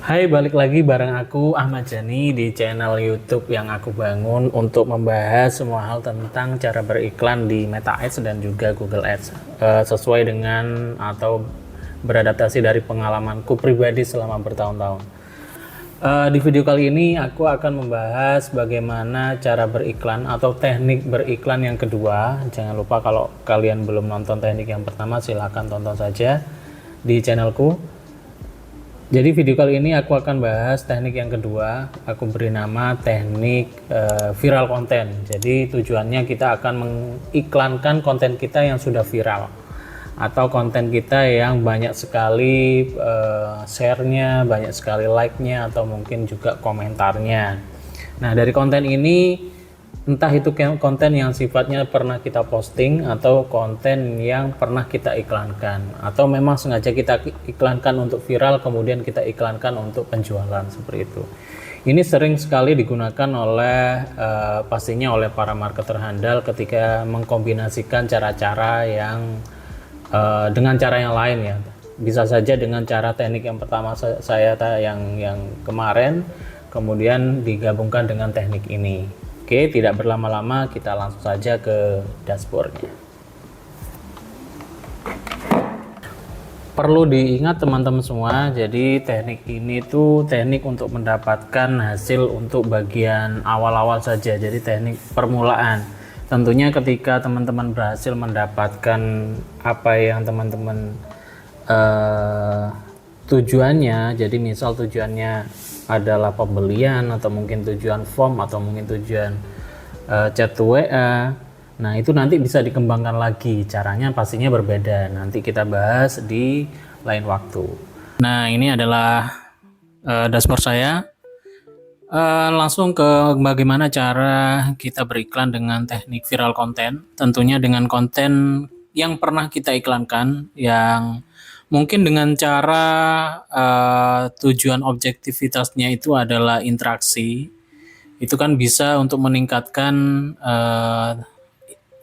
Hai, balik lagi bareng aku Ahmad Jani di channel YouTube yang aku bangun untuk membahas semua hal tentang cara beriklan di Meta Ads dan juga Google Ads sesuai dengan atau beradaptasi dari pengalamanku pribadi selama bertahun-tahun. Di video kali ini aku akan membahas bagaimana cara beriklan atau teknik beriklan yang kedua. Jangan lupa kalau kalian belum nonton teknik yang pertama, silahkan tonton saja di channelku. Jadi video kali ini aku akan bahas teknik yang kedua. Aku beri nama teknik viral konten. Jadi tujuannya kita akan mengiklankan konten kita yang sudah viral atau konten kita yang banyak sekali share-nya, banyak sekali like-nya atau mungkin juga komentarnya. Nah, dari konten ini entah itu konten yang sifatnya pernah kita posting atau konten yang pernah kita iklankan atau memang sengaja kita iklankan untuk viral kemudian kita iklankan untuk penjualan seperti itu. Ini sering sekali digunakan oleh pastinya oleh para marketer handal ketika mengkombinasikan cara-cara yang dengan cara yang lain ya. Bisa saja dengan cara teknik yang pertama saya yang kemarin kemudian digabungkan dengan teknik ini. Oke, tidak berlama-lama kita langsung saja ke dashboardnya. Perlu diingat teman-teman semua, jadi teknik ini tuh teknik untuk mendapatkan hasil untuk bagian awal-awal saja, jadi teknik permulaan. Tentunya ketika teman-teman berhasil mendapatkan apa yang teman-teman tujuannya, jadi misal tujuannya adalah pembelian atau mungkin tujuan form atau mungkin tujuan chat WA. Nah, itu nanti bisa dikembangkan lagi. Caranya pastinya berbeda. Nanti kita bahas di lain waktu. Nah, ini adalah dashboard saya. Langsung ke bagaimana cara kita beriklan dengan teknik viral konten. Tentunya dengan konten yang pernah kita iklankan, yang mungkin dengan cara tujuan objektivitasnya itu adalah interaksi. Itu kan bisa untuk meningkatkan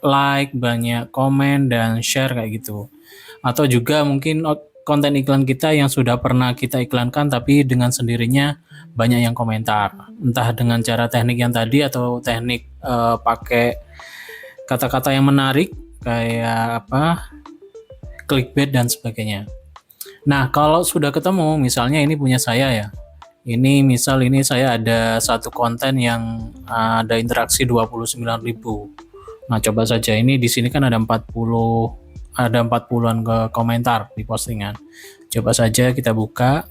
like, banyak komen dan share kayak gitu. Atau juga mungkin konten iklan kita yang sudah pernah kita iklankan tapi dengan sendirinya banyak yang komentar. Entah dengan cara teknik yang tadi atau teknik pakai kata-kata yang menarik kayak apa? Clickbait dan sebagainya. Nah, kalau sudah ketemu, misalnya ini punya saya ya. Ini misal ini saya ada satu konten yang ada interaksi 29.000. Nah, coba saja ini di sini kan ada 40-an ke komentar di postingan. Coba saja kita buka.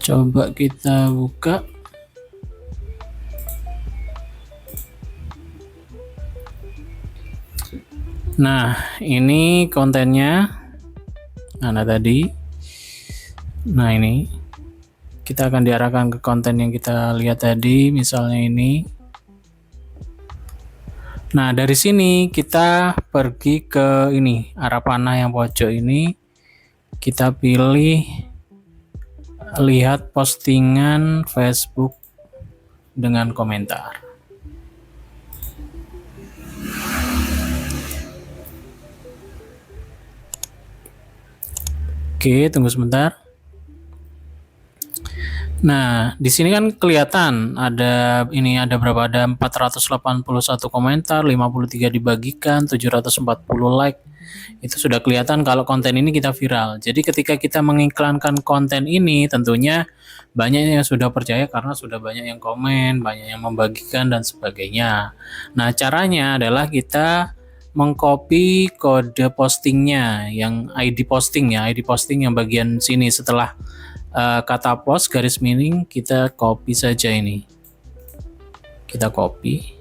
Coba kita buka. Nah, ini kontennya. Nah, tadi. Nah, ini kita akan diarahkan ke konten yang kita lihat tadi, misalnya ini. Nah, dari sini kita pergi ke ini, arah panah yang pojok ini. Kita pilih lihat postingan Facebook dengan komentar. Oke, tunggu sebentar. Nah, di sini kan kelihatan ada berapa? Ada 481 komentar, 53 dibagikan, 740 like. Itu sudah kelihatan kalau konten ini kita viral. Jadi ketika kita mengiklankan konten ini tentunya banyak yang sudah percaya karena sudah banyak yang komen, banyak yang membagikan dan sebagainya. Nah, caranya adalah kita mengcopy kode postingnya yang ID posting yang bagian sini setelah kata post garis miring kita copy saja ini. Kita copy.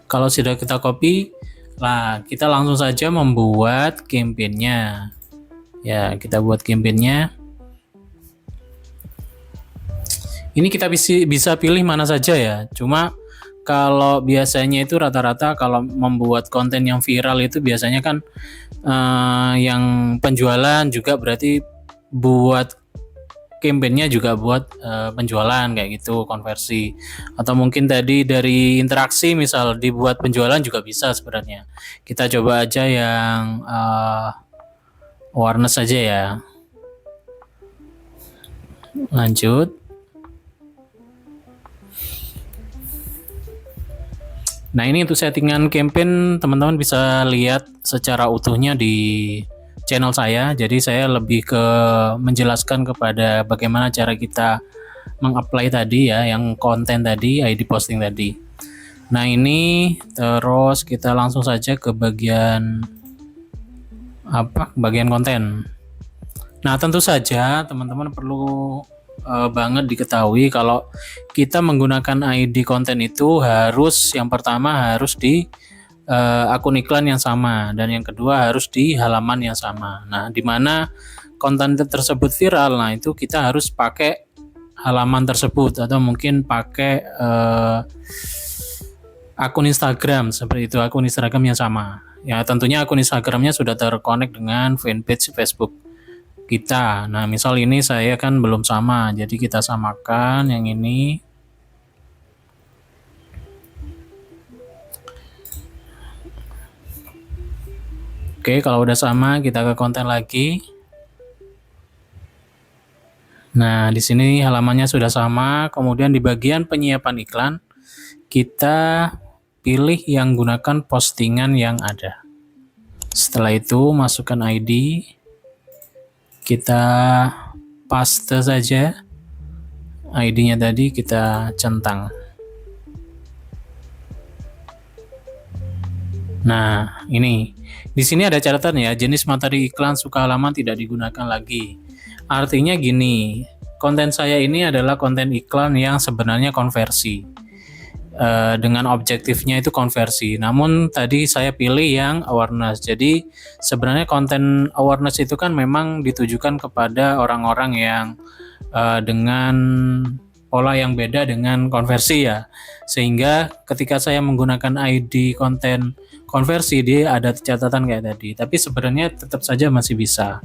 Kalau sudah kita copy, lah kita langsung saja membuat campaign-nya. Ya, kita buat campaign-nya. Ini kita bisa pilih mana saja ya. Cuma kalau biasanya itu rata-rata kalau membuat konten yang viral itu biasanya kan yang penjualan juga berarti buat campaign-nya juga buat penjualan kayak gitu, konversi. Atau mungkin tadi dari interaksi misal dibuat penjualan juga bisa sebenarnya. Kita coba aja yang awareness saja ya. Lanjut. Nah, ini untuk settingan campaign teman-teman bisa lihat secara utuhnya di channel saya. Jadi saya lebih ke menjelaskan kepada bagaimana cara kita mengapply tadi ya, yang konten tadi, ID posting tadi. Nah, ini terus kita langsung saja ke bagian bagian konten. Nah, tentu saja teman-teman perlu banget diketahui kalau kita menggunakan ID konten itu harus yang pertama harus di akun iklan yang sama, dan yang kedua harus di halaman yang sama. Nah, di mana konten tersebut viral, nah itu kita harus pakai halaman tersebut atau mungkin pakai akun Instagram seperti itu, akun Instagram yang sama. Ya, tentunya akun Instagramnya sudah terkonek dengan fanpage Facebook kita. Nah, misal ini saya kan belum sama, jadi kita samakan yang ini. Oke, kalau udah sama kita ke konten lagi. Nah, di sini halamannya sudah sama. Kemudian di bagian penyiapan iklan kita pilih yang gunakan postingan yang ada. Setelah itu masukkan ID. Kita paste saja ID-nya tadi, kita centang. Nah, ini di sini ada catatan ya, jenis materi iklan suka halaman tidak digunakan lagi. Artinya gini, konten saya ini adalah konten iklan yang sebenarnya konversi. Dengan objektifnya itu konversi. Namun tadi saya pilih yang awareness. Jadi sebenarnya konten awareness itu kan memang ditujukan kepada orang-orang yang dengan pola yang beda dengan konversi ya. Sehingga ketika saya menggunakan ID konten konversi, dia ada catatan kayak tadi. Tapi sebenarnya tetap saja masih bisa.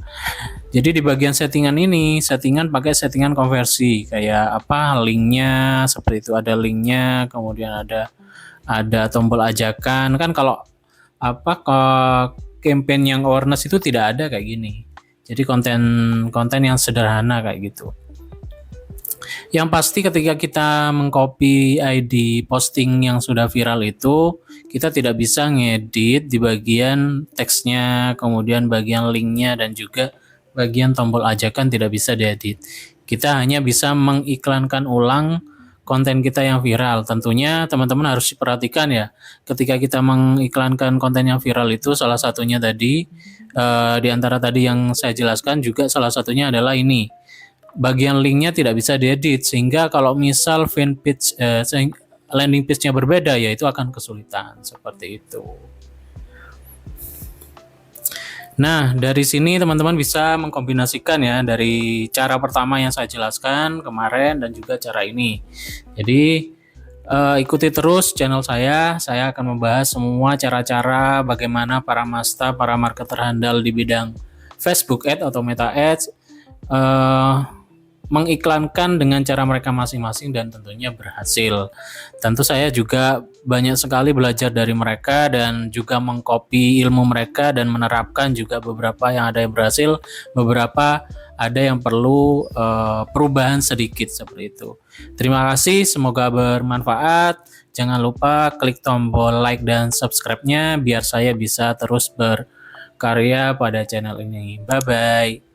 Jadi di bagian settingan ini, settingan pakai settingan konversi, kayak linknya seperti itu, ada linknya, kemudian ada tombol ajakan. Kan kalau ke campaign yang awareness itu tidak ada kayak gini. Jadi konten yang sederhana kayak gitu. Yang pasti ketika kita mengcopy ID posting yang sudah viral itu, kita tidak bisa ngedit di bagian teksnya, kemudian bagian linknya, dan juga bagian tombol ajakan tidak bisa diedit. Kita hanya bisa mengiklankan ulang konten kita yang viral. Tentunya teman-teman harus perhatikan ya, ketika kita mengiklankan konten yang viral itu, salah satunya tadi di antara tadi yang saya jelaskan juga salah satunya adalah ini. Bagian linknya tidak bisa diedit, sehingga kalau misal fanpage landing page-nya berbeda, ya itu akan kesulitan seperti itu. Nah, dari sini teman-teman bisa mengkombinasikan ya dari cara pertama yang saya jelaskan kemarin dan juga cara ini. Jadi ikuti terus channel saya akan membahas semua cara-cara bagaimana para marketer handal di bidang Facebook Ads atau Meta Ads mengiklankan dengan cara mereka masing-masing dan tentunya berhasil. Tentu saya juga banyak sekali belajar dari mereka dan juga mengcopy ilmu mereka dan menerapkan juga beberapa yang ada yang berhasil, beberapa ada yang perlu perubahan sedikit seperti itu. Terima kasih, semoga bermanfaat. Jangan lupa klik tombol like dan subscribe-nya biar saya bisa terus berkarya pada channel ini. Bye-bye.